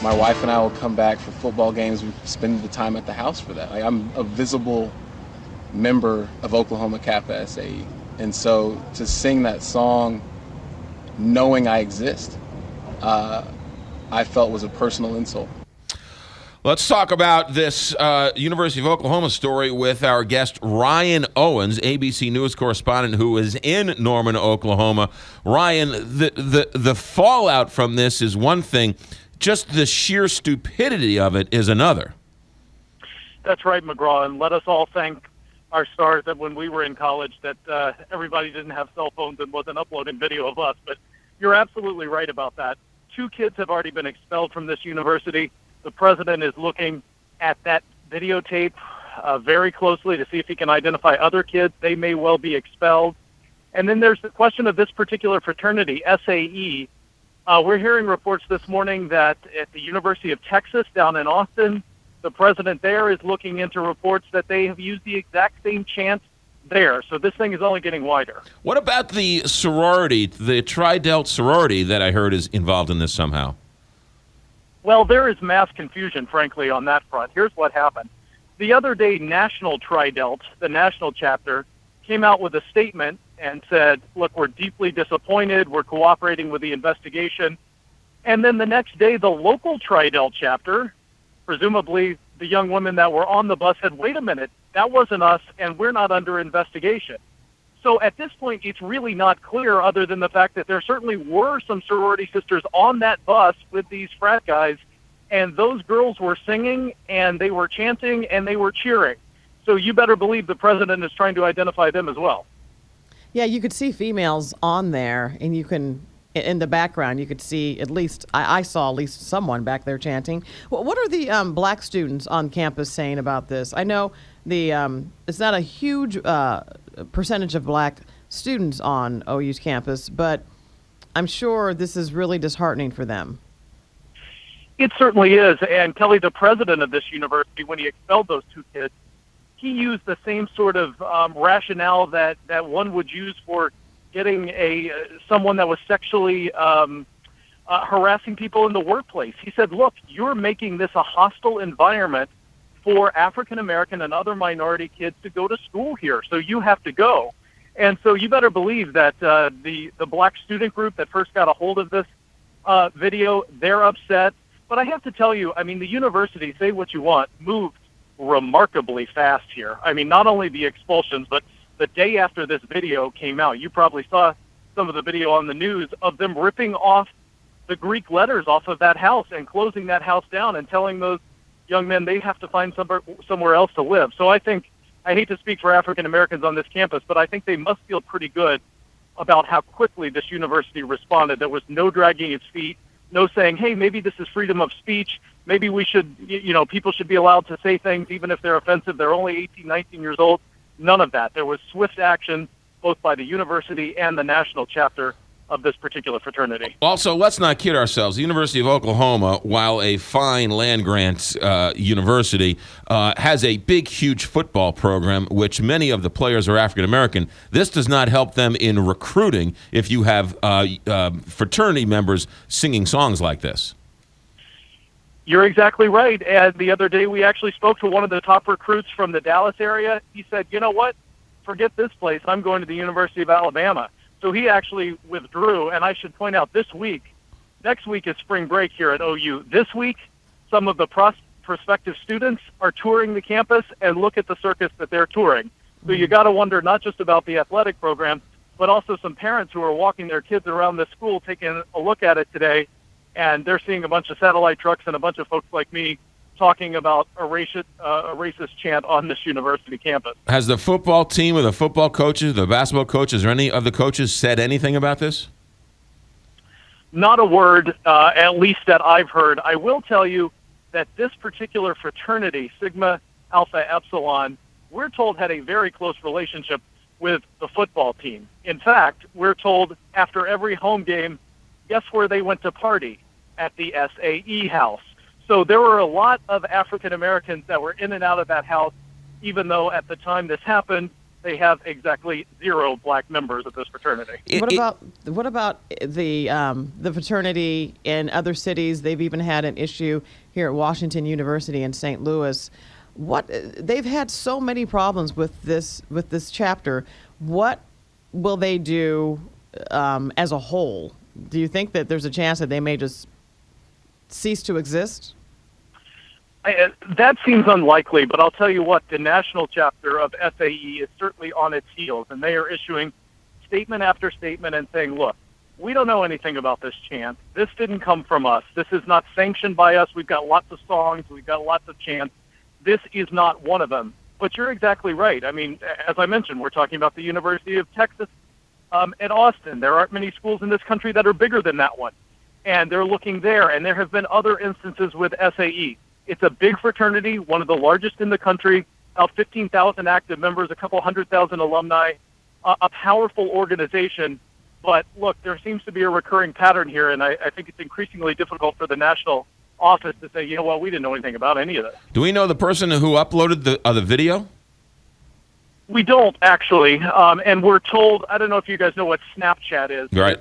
my wife and I will come back for football games. We spend the time at the house for that. Like, I'm a visible member of Oklahoma Kappa SAE. And so to sing that song knowing I exist, I felt was a personal insult. Let's talk about this University of Oklahoma story with our guest Ryan Owens, ABC News correspondent who is in Norman, Oklahoma. Ryan, the fallout from this is one thing, just the sheer stupidity of it is another. That's right, McGraw, and let us all thank our stars that when we were in college that everybody didn't have cell phones and wasn't uploading video of us. But you're absolutely right about that. 2 kids have already been expelled from this university. The president is looking at that videotape very closely to see if he can identify other kids. They may well be expelled. And then there's the question of this particular fraternity, SAE. We're hearing reports this morning that at the University of Texas down in Austin, the president there is looking into reports that they have used the exact same chant there. So this thing is only getting wider. What about the sorority, the Tri-Delt sorority that I heard is involved in this somehow? Well, there is mass confusion, frankly, on that front. Here's what happened. The other day, National Tri-Delt, the national chapter, came out with a statement and said, look, we're deeply disappointed. We're cooperating with the investigation. And then the next day, the local Tri-Delt chapter, presumably the young women that were on the bus, said, wait a minute, that wasn't us, and we're not under investigation. So at this point, it's really not clear, other than the fact that there certainly were some sorority sisters on that bus with these frat guys, and those girls were singing, and they were chanting, and they were cheering. So you better believe the president is trying to identify them as well. Yeah, you could see females on there, and you can, in the background, you could see at least, I saw at least someone back there chanting. What are the black students on campus saying about this? I know it's not a huge percentage of black students on OU's campus, but I'm sure this is really disheartening for them. It certainly is. And Kelly, the president of this university, when he expelled those 2 kids, he used the same sort of rationale that one would use for getting someone that was sexually harassing people in the workplace. He said, look, you're making this a hostile environment for African American and other minority kids to go to school here, so you have to go. And so you better believe that the black student group that first got a hold of this video, they're upset. But I have to tell you, I mean, the university, say what you want, moved remarkably fast here. I mean, not only the expulsions, but the day after this video came out, you probably saw some of the video on the news of them ripping off the Greek letters off of that house and closing that house down and telling those young men they have to find somewhere else to live. So I think, I hate to speak for African Americans on this campus, but I think they must feel pretty good about how quickly this university responded. There was no dragging its feet, no saying, hey, maybe this is freedom of speech. Maybe we should, people should be allowed to say things even if they're offensive. They're only 18, 19 years old. None of that. There was swift action both by the university and the national chapter of this particular fraternity. Also, let's not kid ourselves. The University of Oklahoma, while a fine land-grant university, has a big, huge football program, which many of the players are African-American. This does not help them in recruiting if you have fraternity members singing songs like this. You're exactly right. And the other day we actually spoke to one of the top recruits from the Dallas area. He said, you know what? Forget this place. I'm going to the University of Alabama. So he actually withdrew, and I should point out next week is spring break here at OU. This week, some of the prospective students are touring the campus, and look at the circus that they're touring. So you got to wonder not just about the athletic program, but also some parents who are walking their kids around this school taking a look at it today, and they're seeing a bunch of satellite trucks and a bunch of folks like me talking about a racist chant on this university campus. Has the football team or the football coaches, the basketball coaches, or any of the coaches said anything about this? Not a word, at least that I've heard. I will tell you that this particular fraternity, Sigma Alpha Epsilon, we're told had a very close relationship with the football team. In fact, we're told after every home game, guess where they went to party? At the SAE house. So there were a lot of African Americans that were in and out of that house, even though at the time this happened, they have exactly 0 black members of this fraternity. What about the fraternity in other cities? They've even had an issue here at Washington University in St. Louis. They've had so many problems with this chapter. What will they do as a whole? Do you think that there's a chance that they may just cease to exist? That seems unlikely, but I'll tell you what, the national chapter of SAE is certainly on its heels, and they are issuing statement after statement and saying, look, we don't know anything about this chant. This didn't come from us. This is not sanctioned by us. We've got lots of songs. We've got lots of chants. This is not one of them. But you're exactly right. I mean, as I mentioned, we're talking about the University of Texas at Austin. There aren't many schools in this country that are bigger than that one. And they're looking there, and there have been other instances with SAE. It's a big fraternity, one of the largest in the country, about 15,000 active members, a couple 100,000 alumni, a powerful organization. But look, there seems to be a recurring pattern here, and I think it's increasingly difficult for the national office to say, well, we didn't know anything about any of this. Do we know the person who uploaded the video? We don't, actually. And we're told, I don't know if you guys know what Snapchat is. Right.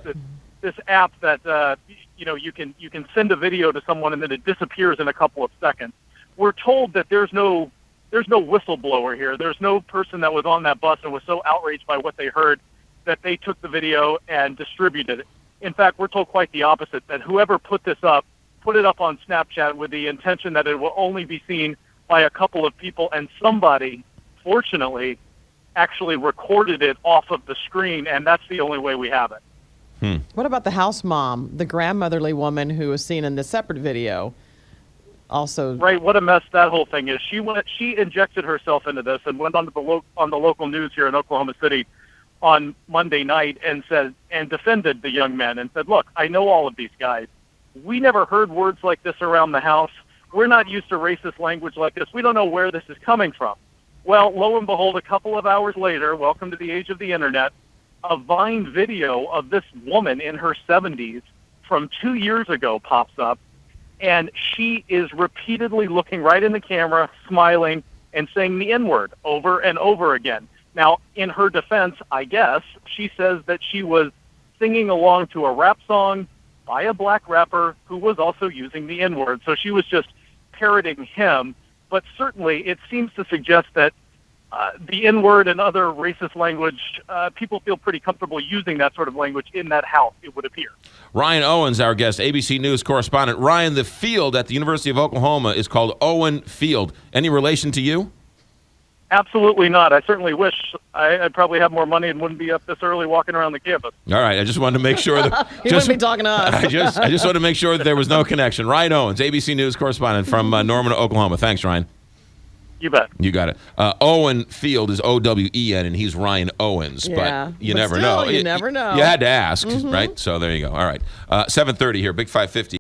This app that you can send a video to someone and then it disappears in a couple of seconds. We're told that there's no whistleblower here. There's no person that was on that bus and was so outraged by what they heard that they took the video and distributed it. In fact, we're told quite the opposite, that whoever put it up on Snapchat with the intention that it will only be seen by a couple of people, and somebody, fortunately, actually recorded it off of the screen, and that's the only way we have it. What about the house mom, the grandmotherly woman who was seen in the separate video? Also, right. What a mess that whole thing is. She injected herself into this and went on the local news here in Oklahoma City on Monday night and defended the young men and said, "Look, I know all of these guys. We never heard words like this around the house. We're not used to racist language like this. We don't know where this is coming from." Well, lo and behold, a couple of hours later, welcome to the age of the internet, a Vine video of this woman in her 70s from 2 years ago pops up, and she is repeatedly looking right in the camera, smiling, and saying the N-word over and over again. Now, in her defense, I guess, she says that she was singing along to a rap song by a black rapper who was also using the N-word. So she was just parroting him, but certainly it seems to suggest that the N-word and other racist language, people feel pretty comfortable using that sort of language in that house, it would appear. Ryan Owens, our guest, ABC News correspondent. Ryan, the field at the University of Oklahoma is called Owen Field. Any relation to you? Absolutely not. I certainly wish I'd probably have more money and wouldn't be up this early walking around the campus. All right, I just wanted to make sure that you wouldn't be talking to us. I just wanted to make sure that there was no connection. Ryan Owens, ABC News correspondent from Norman, Oklahoma. Thanks, Ryan. You bet. You got it. Owen Field is Owen, and he's Ryan Owens. Yeah, but you but never still, know. You never know. You had to ask, right? So there you go. All right. 7:30 here, Big 550.